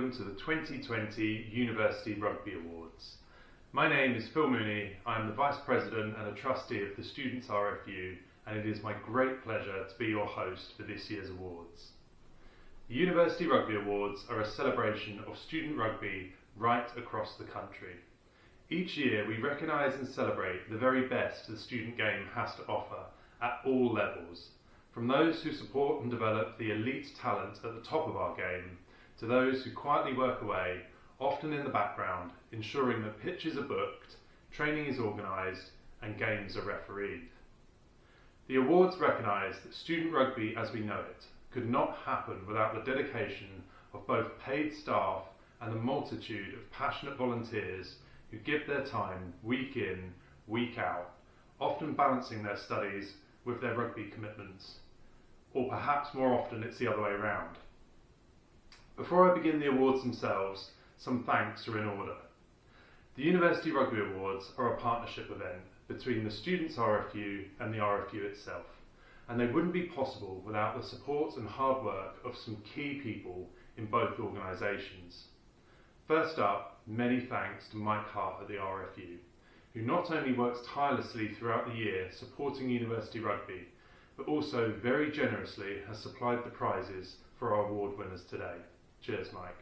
welcome to the 2020 University Rugby Awards. My name is Mooney. I'm the Vice President and a Trustee of the Students' RFU, and it is my great pleasure to be your host for this year's awards. The University Rugby Awards are a celebration of student rugby right across the country. Each year we recognise and celebrate the very best the student game has to offer at all levels, from those who support and develop the elite talent at the top of our game, to those who quietly work away, often in the background, ensuring that pitches are booked, training is organised and games are refereed. The awards recognise that student rugby as we know it could not happen without the dedication of both paid staff and the multitude of passionate volunteers who give their time week in, week out, often balancing their studies with their rugby commitments. Or perhaps more often it's the other way around. Before I begin the awards themselves, some thanks are in order. The University Rugby Awards are a partnership event between the Students' RFU and the RFU itself, and they wouldn't be possible without the support and hard work of some key people in both organisations. First up, many thanks to Mike Hart at the RFU, who not only works tirelessly throughout the year supporting University Rugby, but also very generously has supplied the prizes for our award winners today. Cheers, Mike.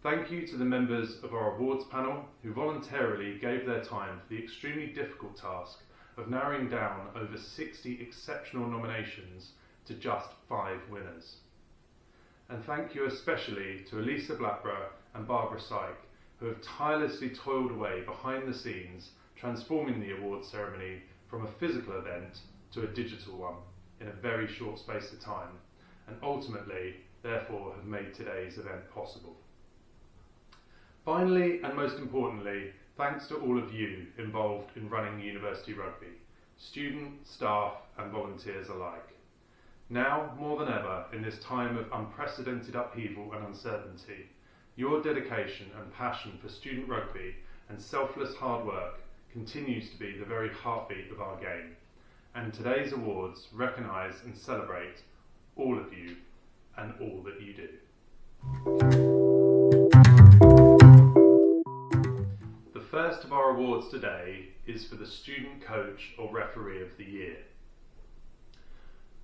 Thank you to the members of our awards panel who voluntarily gave their time for the extremely difficult task of narrowing down over 60 exceptional nominations to just 5 winners. And thank you especially to Elisa Blackburn and Barbara Syke, who have tirelessly toiled away behind the scenes, transforming the awards ceremony from a physical event to a digital one in a very short space of time, and ultimately therefore have made today's event possible. Finally, and most importantly, thanks to all of you involved in running University Rugby, student, staff and volunteers alike. Now, more than ever, in this time of unprecedented upheaval and uncertainty, your dedication and passion for student rugby and selfless hard work continues to be the very heartbeat of our game, and today's awards recognise and celebrate all of you and all that you do. The first of our awards today is for the Student Coach or Referee of the Year.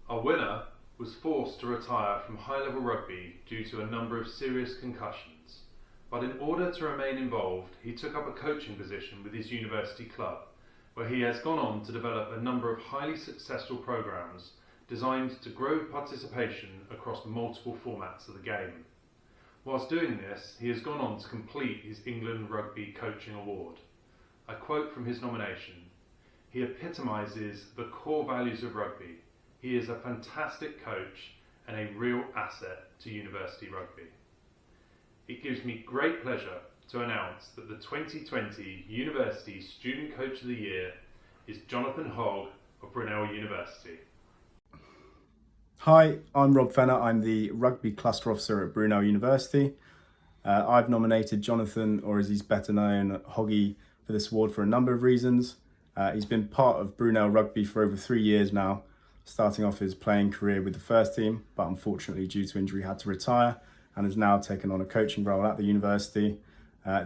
Our winner was forced to retire from high-level rugby due to a number of serious concussions, but in order to remain involved, he took up a coaching position with his university club, where he has gone on to develop a number of highly successful programmes designed to grow participation across multiple formats of the game. Whilst doing this, he has gone on to complete his England Rugby Coaching Award. I quote from his nomination: "He epitomises the core values of rugby. He is a fantastic coach and a real asset to University Rugby." It gives me great pleasure to announce that the 2020 University Student Coach of the Year is Jonathan Hogg of Brunel University. Hi, I'm Rob Fenner. I'm the Rugby Cluster Officer at Brunel University. I've nominated Jonathan, or as he's better known, Hoggy, for this award for a number of reasons. He's been part of Brunel Rugby for over 3 years now, starting off his playing career with the first team, but unfortunately due to injury had to retire and has now taken on a coaching role at the university.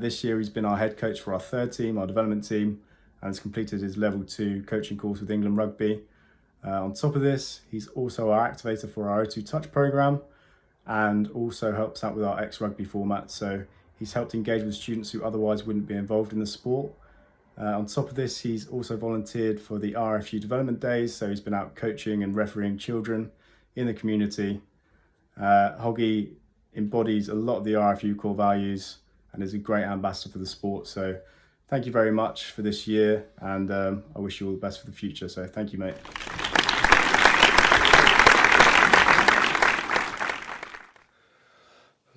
This year he's been our head coach for our third team, our development team, and has completed his level 2 coaching course with England Rugby. On top of this, he's also our activator for our O2 Touch programme and also helps out with our ex-rugby format. So he's helped engage with students who otherwise wouldn't be involved in the sport. On top of this, he's also volunteered for the RFU development days. So he's been out coaching and refereeing children in the community. Hoggy embodies a lot of the RFU core values and is a great ambassador for the sport. So thank you very much for this year, and I wish you all the best for the future. So thank you, mate.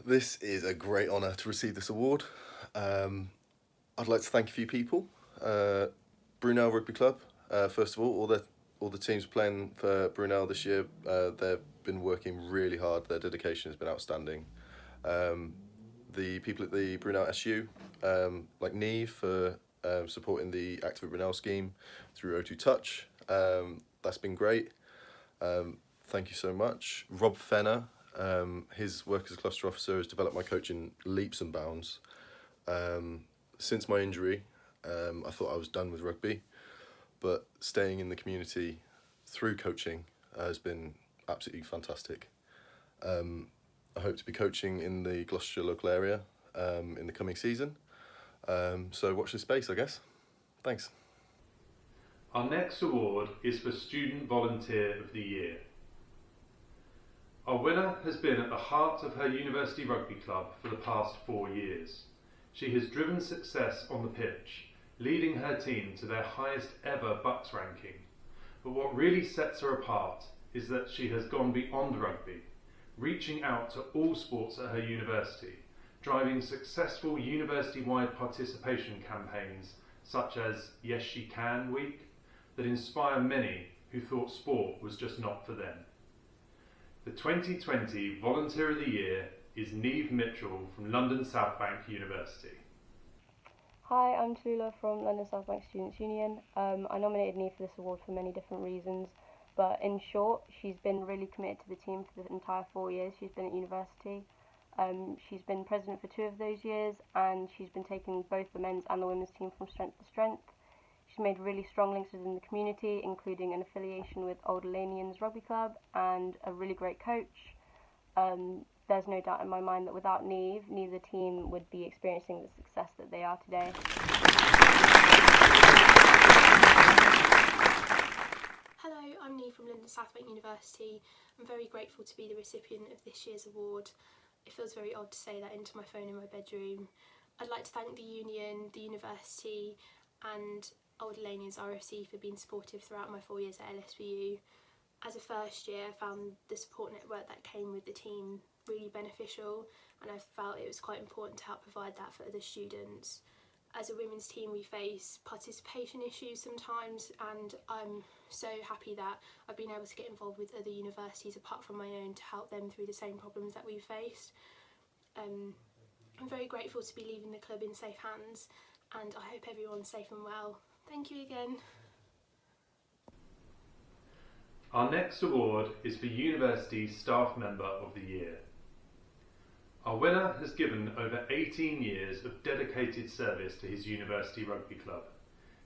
This is a great honour to receive this award. I'd like to thank a few people. Brunel Rugby Club, first of all the teams playing for Brunel this year, they've been working really hard. Their dedication has been outstanding. The people at the Brunel SU, like Niamh, for supporting the Active Brunel scheme through O2 Touch. That's been great. Thank you so much. Rob Fenner, His work as a cluster officer has developed my coaching leaps and bounds. Since my injury, I thought I was done with rugby, but staying in the community through coaching has been absolutely fantastic. I hope to be coaching in the Gloucestershire local area in the coming season. So watch this space, I guess. Thanks. Our next award is for Student Volunteer of the Year. Our winner has been at the heart of her university rugby club for the past 4 years. She has driven success on the pitch, leading her team to their highest ever Bucks ranking. But what really sets her apart is that she has gone beyond rugby, reaching out to all sports at her university, driving successful university-wide participation campaigns such as Yes She Can Week that inspire many who thought sport was just not for them. The 2020 Volunteer of the Year is Niamh Mitchell from London South Bank University. Hi, I'm Tula from London South Bank Students' Union. I nominated Niamh for this award for many different reasons, but in short, she's been really committed to the team for the entire 4 years she's been at university. She's been president for 2 of those years, and she's been taking both the men's and the women's team from strength to strength. She's made really strong links within the community, including an affiliation with Old Lanians Rugby Club and a really great coach. There's no doubt in my mind that without Niamh, neither team would be experiencing the success that they are today. Hello, I'm Niamh from London South Bank University. I'm very grateful to be the recipient of this year's award. It feels very odd to say that into my phone in my bedroom. I'd like to thank the union, the university and Old Lanians RFC for being supportive throughout my 4 years at LSVU. As a first year, I found the support network that came with the team really beneficial, and I felt it was quite important to help provide that for other students. As a women's team, we face participation issues sometimes, and I'm so happy that I've been able to get involved with other universities apart from my own to help them through the same problems that we've faced. I'm very grateful to be leaving the club in safe hands, and I hope everyone's safe and well. Thank you again. Our next award is for University Staff Member of the Year. Our winner has given over 18 years of dedicated service to his university rugby club.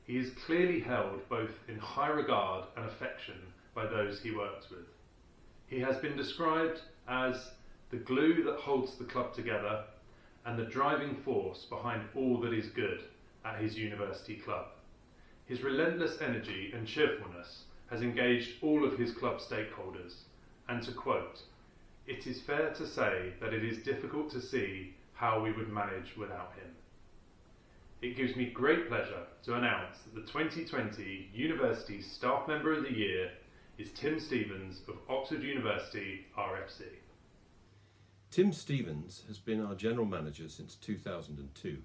He is clearly held both in high regard and affection by those he works with. He has been described as the glue that holds the club together and the driving force behind all that is good at his university club. His relentless energy and cheerfulness has engaged all of his club stakeholders, and to quote, "It is fair to say that it is difficult to see how we would manage without him." It gives me great pleasure to announce that the 2020 University Staff Member of the Year is Tim Stevens of Oxford University RFC. Tim Stevens has been our General Manager since 2002,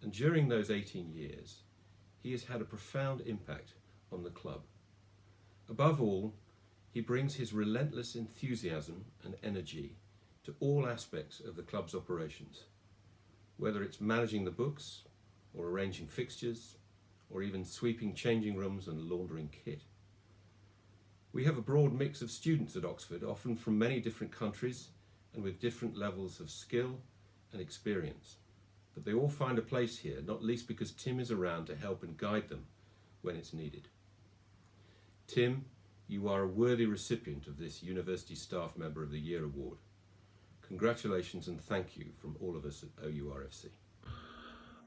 and during those 18 years, he has had a profound impact on the club. Above all, he brings his relentless enthusiasm and energy to all aspects of the club's operations, whether it's managing the books, or arranging fixtures, or even sweeping changing rooms and laundering kit. We have a broad mix of students at Oxford, often from many different countries and with different levels of skill and experience. But they all find a place here, not least because Tim is around to help and guide them when it's needed. Tim, you are a worthy recipient of this University Staff Member of the Year award. Congratulations and thank you from all of us at OURFC.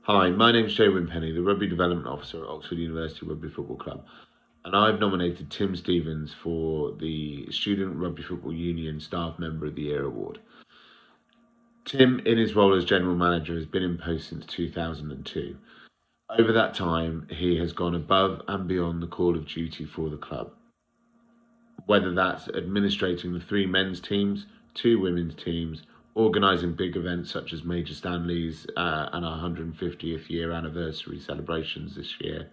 Hi, my name's Joe Wimpenny, the Rugby Development Officer at Oxford University Rugby Football Club, and I've nominated Tim Stevens for the Student Rugby Football Union Staff Member of the Year award. Tim, in his role as General Manager, has been in post since 2002. Over that time, he has gone above and beyond the call of duty for the club. Whether that's administrating the 3 men's teams, 2 women's teams, organising big events such as Major Stanley's and our 150th year anniversary celebrations this year,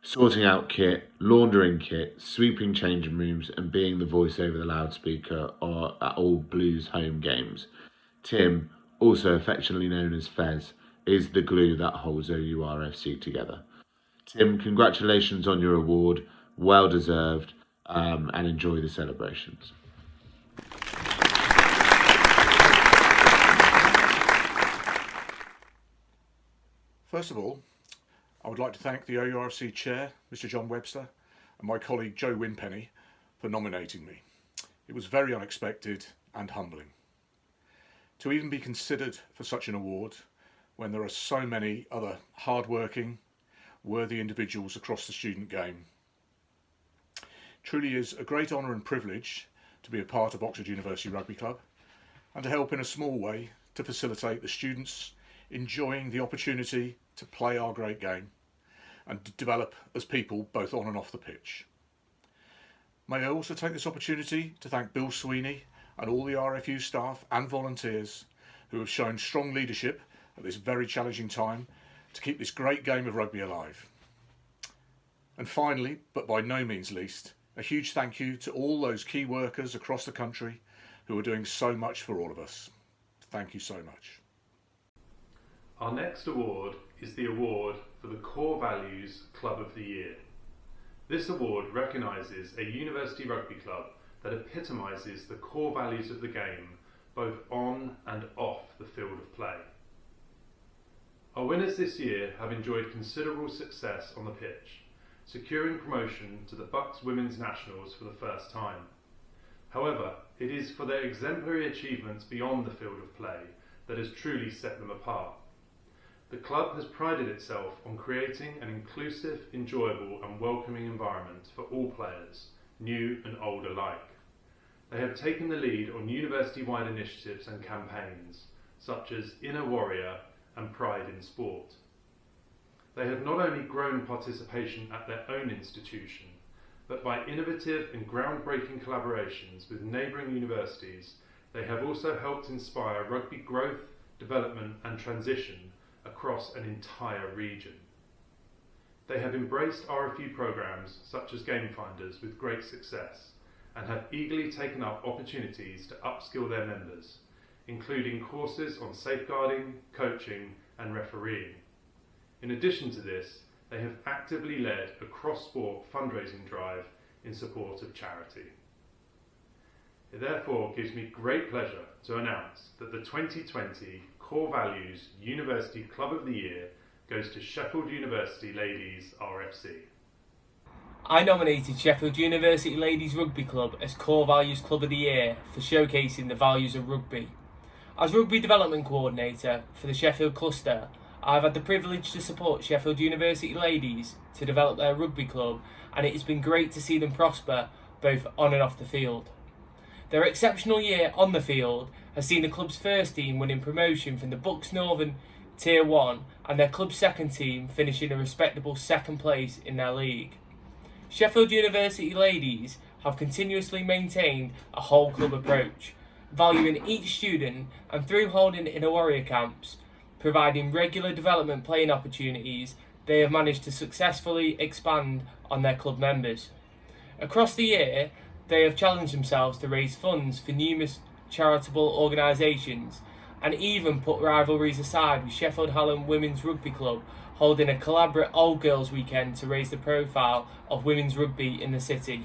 sorting out kit, laundering kit, sweeping changing rooms and being the voice over the loudspeaker at all Blues home games. Tim, also affectionately known as Fez, is the glue that holds OURFC together. Tim, congratulations on your award, well deserved, and enjoy the celebrations. First of all, I would like to thank the OURFC Chair, Mr John Webster, and my colleague Joe Winpenny for nominating me. It was very unexpected and humbling. To even be considered for such an award when there are so many other hard-working, worthy individuals across the student game. Truly is a great honour and privilege to be a part of Oxford University Rugby Club and to help in a small way to facilitate the students enjoying the opportunity to play our great game and to develop as people both on and off the pitch. May I also take this opportunity to thank Bill Sweeney and all the RFU staff and volunteers who have shown strong leadership at this very challenging time to keep this great game of rugby alive. And finally, but by no means least, a huge thank you to all those key workers across the country who are doing so much for all of us. Thank you so much. Our next award is the award for the Core Values Club of the Year. This award recognises a university rugby club that epitomises the core values of the game, both on and off the field of play. Our winners this year have enjoyed considerable success on the pitch, securing promotion to the Bucks Women's Nationals for the first time. However, it is for their exemplary achievements beyond the field of play that has truly set them apart. The club has prided itself on creating an inclusive, enjoyable and welcoming environment for all players, new and old alike. They have taken the lead on university-wide initiatives and campaigns, such as Inner Warrior and Pride in Sport. They have not only grown participation at their own institution, but by innovative and groundbreaking collaborations with neighbouring universities, they have also helped inspire rugby growth, development and transition across an entire region. They have embraced RFU programmes such as Game Finders with great success and have eagerly taken up opportunities to upskill their members, including courses on safeguarding, coaching and refereeing. In addition to this, they have actively led a cross-sport fundraising drive in support of charity. It therefore gives me great pleasure to announce that the 2020 Core Values University Club of the Year goes to Sheffield University Ladies RFC. I nominated Sheffield University Ladies Rugby Club as Core Values Club of the Year for showcasing the values of rugby. As Rugby Development Coordinator for the Sheffield Cluster, I've had the privilege to support Sheffield University Ladies to develop their rugby club, and it has been great to see them prosper both on and off the field. Their exceptional year on the field has seen the club's first team winning promotion from the Bucks Northern Tier 1 and their club's second team finishing a respectable second place in their league. Sheffield University Ladies have continuously maintained a whole club approach, valuing each student and through holding inner warrior camps, providing regular development playing opportunities, they have managed to successfully expand on their club members. Across the year, they have challenged themselves to raise funds for numerous charitable organisations and even put rivalries aside with Sheffield Hallam Women's Rugby Club holding a collaborate Old Girls Weekend to raise the profile of women's rugby in the city.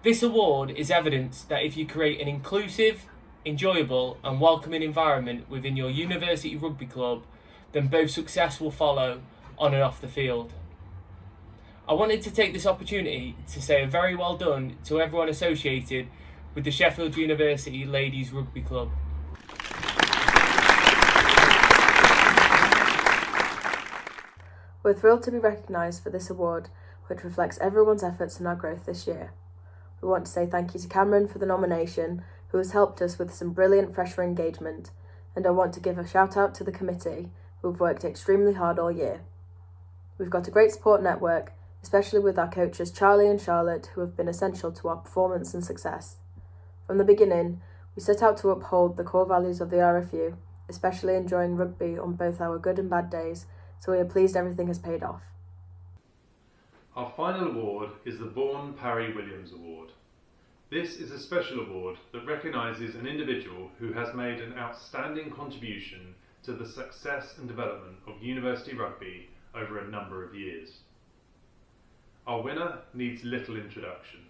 This award is evidence that if you create an inclusive, enjoyable and welcoming environment within your university rugby club, then both success will follow on and off the field. I wanted to take this opportunity to say a very well done to everyone associated with the Sheffield University Ladies Rugby Club. We're thrilled to be recognised for this award, which reflects everyone's efforts in our growth this year. We want to say thank you to Cameron for the nomination, who has helped us with some brilliant fresher engagement, and I want to give a shout out to the committee, who have worked extremely hard all year. We've got a great support network, especially with our coaches Charlie and Charlotte, who have been essential to our performance and success. From the beginning, we set out to uphold the core values of the RFU, especially enjoying rugby on both our good and bad days, so we are pleased everything has paid off. Our final award is the Vaughan Parry Williams Award. This is a special award that recognises an individual who has made an outstanding contribution to the success and development of university rugby over a number of years. Our winner needs little introduction.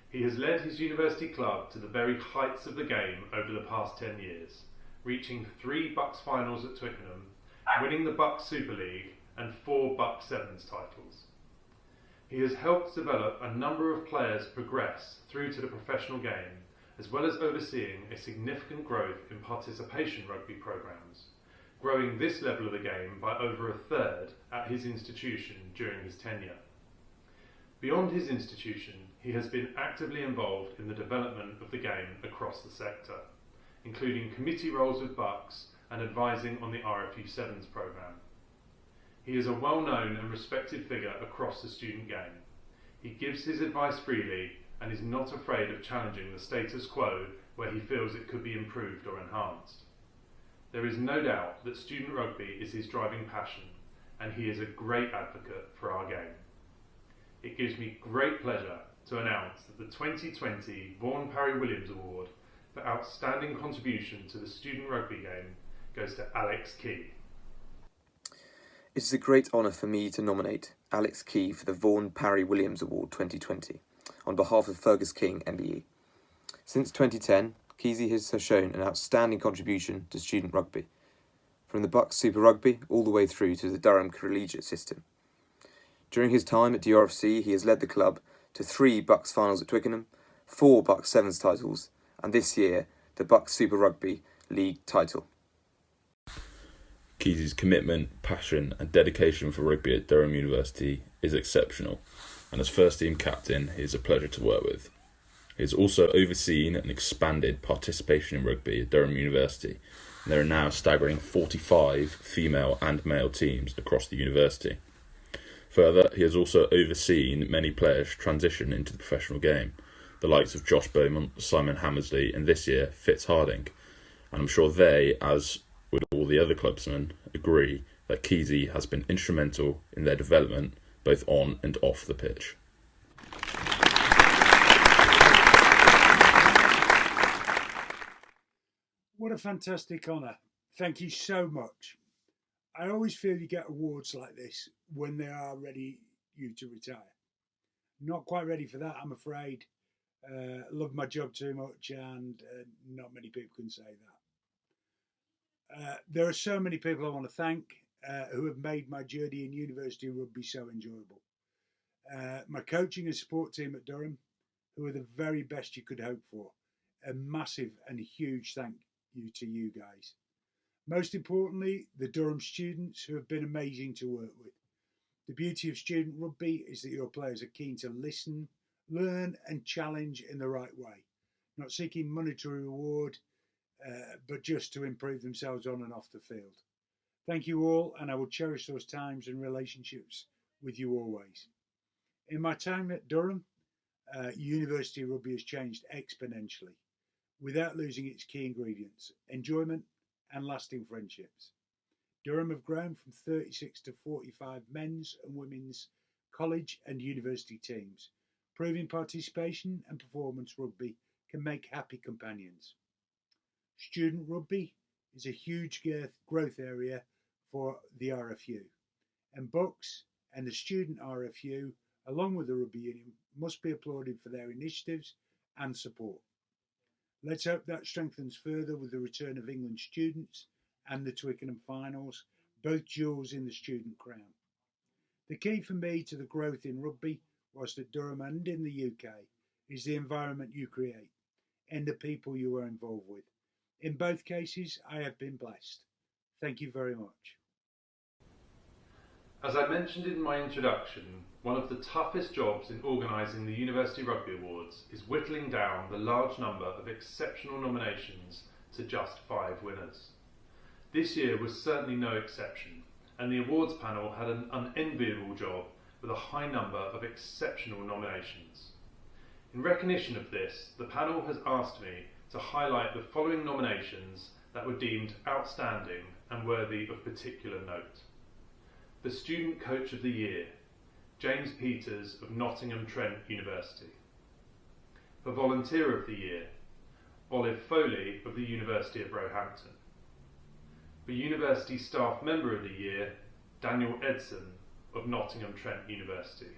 He has led his university club to the very heights of the game over the past 10 years, reaching 3 Bucks finals at Twickenham winning the Bucks Super League and 4 Bucks Sevens titles. He has helped develop a number of players progress through to the professional game, as well as overseeing a significant growth in participation rugby programmes, growing this level of the game by over a third at his institution during his tenure. Beyond his institution, he has been actively involved in the development of the game across the sector, including committee roles with Bucks and advising on the RFU Sevens programme. He is a well-known and respected figure across the student game. He gives his advice freely and is not afraid of challenging the status quo where he feels it could be improved or enhanced. There is no doubt that student rugby is his driving passion, and he is a great advocate for our game. It gives me great pleasure to announce that the 2020 Vaughan Parry Williams Award for Outstanding Contribution to the Student Rugby Game goes to Alex Keay. It is a great honour for me to nominate Alex Keay for the Vaughan Parry Williams Award 2020 on behalf of Fergus King MBE. Since 2010, Keay has shown an outstanding contribution to student rugby, from the Bucks Super Rugby all the way through to the Durham Collegiate system. During his time at DRFC, he has led the club to 3 Bucks finals at Twickenham, 4 Bucks Sevens titles, and this year, the Bucks Super Rugby League title. Keay's commitment, passion and dedication for rugby at Durham University is exceptional, and as first team captain, he is a pleasure to work with. He has also overseen and expanded participation in rugby at Durham University, and there are now a staggering 45 female and male teams across the university. Further, he has also overseen many players transition into the professional game, the likes of Josh Beaumont, Simon Hammersley and this year Fitz Harding, and I'm sure they, as would all the other clubsmen, agree that Keay has been instrumental in their development both on and off the pitch. What a fantastic honour. Thank you so much. I always feel you get awards like this when they are ready you to retire. Not quite ready for that, I'm afraid. Love my job too much, and not many people can say that. There are so many people I want to thank who have made my journey in university rugby so enjoyable. My coaching and support team at Durham, who are the very best you could hope for. A massive and huge thank you to you guys. Most importantly, the Durham students, who have been amazing to work with. The beauty of student rugby is that your players are keen to listen, learn and challenge in the right way, not seeking monetary reward, but just to improve themselves on and off the field. Thank you all, and I will cherish those times and relationships with you always. In my time at Durham, university rugby has changed exponentially, without losing its key ingredients: enjoyment and lasting friendships. Durham have grown from 36 to 45 men's and women's college and university teams, proving participation and performance rugby can make happy companions. Student rugby is a huge growth area for the RFU, and Bucks and the student RFU, along with the Rugby Union, must be applauded for their initiatives and support. Let's hope that strengthens further with the return of England students and the Twickenham finals, both jewels in the student crown. The key for me to the growth in rugby, whilst at Durham and in the UK, is the environment you create and the people you are involved with. In both cases, I have been blessed. Thank you very much. As I mentioned in my introduction, one of the toughest jobs in organising the University Rugby Awards is whittling down the large number of exceptional nominations to just 5 winners. This year was certainly no exception, and the awards panel had an unenviable job with a high number of exceptional nominations. In recognition of this, the panel has asked me to highlight the following nominations that were deemed outstanding and worthy of particular note. The Student Coach of the Year, James Peters of Nottingham Trent University. For Volunteer of the Year, Olive Foley of the University of Roehampton. For University Staff Member of the Year, Daniel Edson of Nottingham Trent University.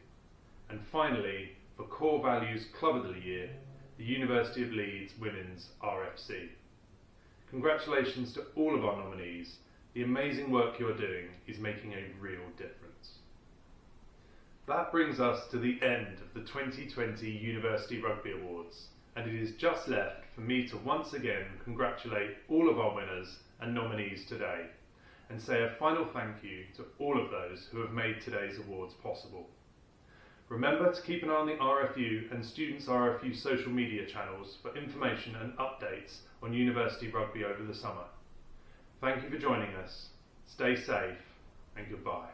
And finally, for Core Values Club of the Year, the University of Leeds Women's RFC. Congratulations to all of our nominees, The amazing work you're doing is making a real difference. That brings us to the end of the 2020 University Rugby Awards, and it is just left for me to once again congratulate all of our winners and nominees today, and say a final thank you to all of those who have made today's awards possible. Remember to keep an eye on the RFU and Students RFU social media channels for information and updates on University Rugby over the summer. Thank you for joining us, stay safe, and goodbye.